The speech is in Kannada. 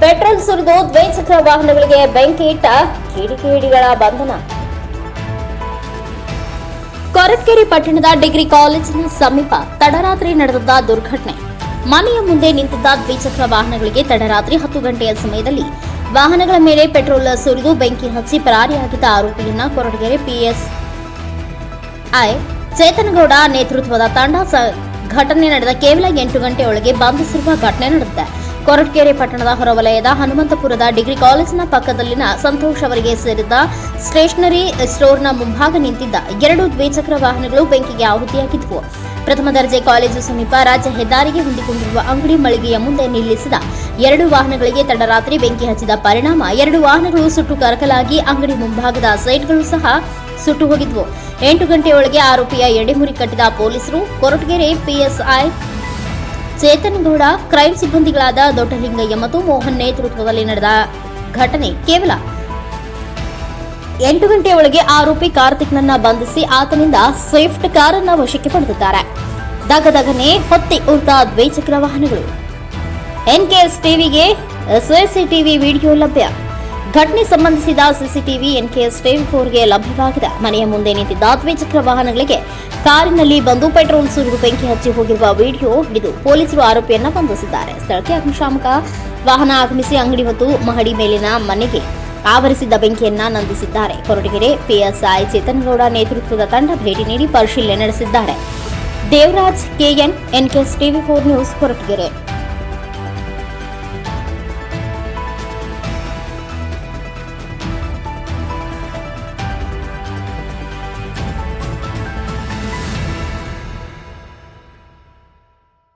ಪೆಟ್ರೋಲ್ ಸುರಿದು ದ್ವಿಚಕ್ರ ವಾಹನಗಳಿಗೆ ಬೆಂಕಿ ಇಟ್ಟ ಕಿಡಿಗೇಡಿಗಳ ಬಂಧನ. ಕೊರಟಗೆರೆ ಪಟ್ಟಣದ ಡಿಗ್ರಿ ಕಾಲೇಜಿನ ಸಮೀಪ ತಡರಾತ್ರಿ ನಡೆದ ದುರ್ಘಟನೆ. ಮನೆಯ ಮುಂದೆ ನಿಂತಿದ್ದ ದ್ವಿಚಕ್ರ ವಾಹನಗಳಿಗೆ ತಡರಾತ್ರಿ 10 ಗಂಟೆಯ ಸಮಯದಲ್ಲಿ ವಾಹನಗಳ ಮೇಲೆ ಪೆಟ್ರೋಲ್ ಸುರಿದು ಬೆಂಕಿ ಹಚ್ಚಿ ಪರಾರಿಯಾಗಿದ್ದ ಆರೋಪಿಯನ್ನ ಕೊರಟಗೆರೆ ಪಿಎಸ್ಐ ಚೇತನಗೌಡ ನೇತೃತ್ವದ ತಂಡ ಘಟನೆ ನಡೆದ ಕೇವಲ 8 ಗಂಟೆಯೊಳಗೆ ಬಂಧಿಸಿರುವ ಘಟನೆ ನಡೆದಿದೆ. ಕೊರಟಗೆರೆ ಪಟ್ಟಣದ ಹೊರವಲಯದ ಹನುಮಂತಪುರದ ಡಿಗ್ರಿ ಕಾಲೇಜಿನ ಪಕ್ಕದಲ್ಲಿನ ಸಂತೋಷ್ ಅವರಿಗೆ ಸೇರಿದ ಸ್ಟೇಷನರಿ ಸ್ಟೋರ್ನ ಮುಂಭಾಗ ನಿಂತಿದ್ದ 2 ದ್ವಿಚಕ್ರ ವಾಹನಗಳು ಬೆಂಕಿಗೆ ಆಹುತಿಯಾಗಿದ್ದವು. ಪ್ರಥಮ ದರ್ಜೆ ಕಾಲೇಜು ಸಮೀಪ ರಾಜ್ಯ ಹೆದ್ದಾರಿಗೆ ಹೊಂದಿಕೊಂಡಿರುವ ಅಂಗಡಿ ಮಳಿಗೆಯ ಮುಂದೆ ನಿಲ್ಲಿಸಿದ 2 ವಾಹನಗಳಿಗೆ ತಡರಾತ್ರಿ ಬೆಂಕಿ ಹಚ್ಚಿದ ಪರಿಣಾಮ 2 ವಾಹನಗಳು ಸುಟ್ಟು ಕರಕಲಾಗಿ ಅಂಗಡಿ ಮುಂಭಾಗದ ಸೈಟ್ಗಳು ಸಹ ಸುಟ್ಟು ಹೋಗಿದ್ವು. 8 ಗಂಟೆಯೊಳಗೆ ಆರೋಪಿಯ ಎಡೆಮುರಿ ಕಟ್ಟಿದ ಪೊಲೀಸರು ಕೊರಟಗೆರೆ ಪಿಎಸ್ಐ ಚೇತನಗೌಡ, ಕ್ರೈಂ ಸಿಬ್ಬಂದಿಗಳಾದ ದೊಡ್ಡಲಿಂಗಯ್ಯ ಮತ್ತು ಮೋಹನ್ ನೇತೃತ್ವದಲ್ಲಿ ನಡೆದ ಘಟನೆ ಕೇವಲ 8 ಗಂಟೆಯೊಳಗೆ ಆರೋಪಿ ಕಾರ್ತಿಕ್ನನ್ನ ಬಂಧಿಸಿ ಆತನಿಂದ ಸ್ವಿಫ್ಟ್ ಕಾರನ್ನ ವಶಕ್ಕೆ ಪಡೆದಿದ್ದಾರೆ. ದಗದಗನೆ ಹೊತ್ತಿ ಉಳಿದ ದ್ವಿಚಕ್ರ ವಾಹನಗಳು. ಎನ್ಕೆಎಸ್ ಟಿವಿಗೆ ಸಿಸಿಟಿವಿ ವಿಡಿಯೋ ಲಭ್ಯ. ಘಟನೆ ಸಂಬಂಧಿಸಿದ ಸಿಸಿಟಿವಿ ಎನ್ಕೆಎಸ್ ಟಿವಿ 4ಗೆ ಲಭ್ಯವಾಗಿದೆ. ಮನೆಯ ಮುಂದೆ ನಿಂತಿದ್ದ ದ್ವಿಚಕ್ರ ವಾಹನಗಳಿಗೆ ಕಾರಿನಲ್ಲಿ ಬಂದು ಪೆಟ್ರೋಲ್ ಸುರಿದು ಬೆಂಕಿ ಹಚ್ಚಿ ಹೋಗಿರುವ ವಿಡಿಯೋ ಇದು. ಪೊಲೀಸರು ಆರೋಪಿಯನ್ನ ಬಂಧಿಸಿದ್ದಾರೆ. ಸ್ಥಳಕ್ಕೆ ಅಗ್ನಿಶಾಮಕ ವಾಹನ ಆಗಮಿಸಿ ಅಂಗಡಿ ಮತ್ತು ಮಹಡಿ ಮೇಲಿನ ಮನೆಗೆ ಆವರಿಸಿದ್ದ ಬೆಂಕಿಯನ್ನ ನಂದಿಸಿದ್ದಾರೆ. ಕೊರಟಗೆರೆ ಪಿಎಸ್ಐ ಚೇತನಗೌಡ ನೇತೃತ್ವದ ತಂಡ ಭೇಟಿ ನೀಡಿ ಪರಿಶೀಲನೆ ನಡೆಸಿದ್ದಾರೆ. Devaraj KN, NKS TV 4 news, Koratagere.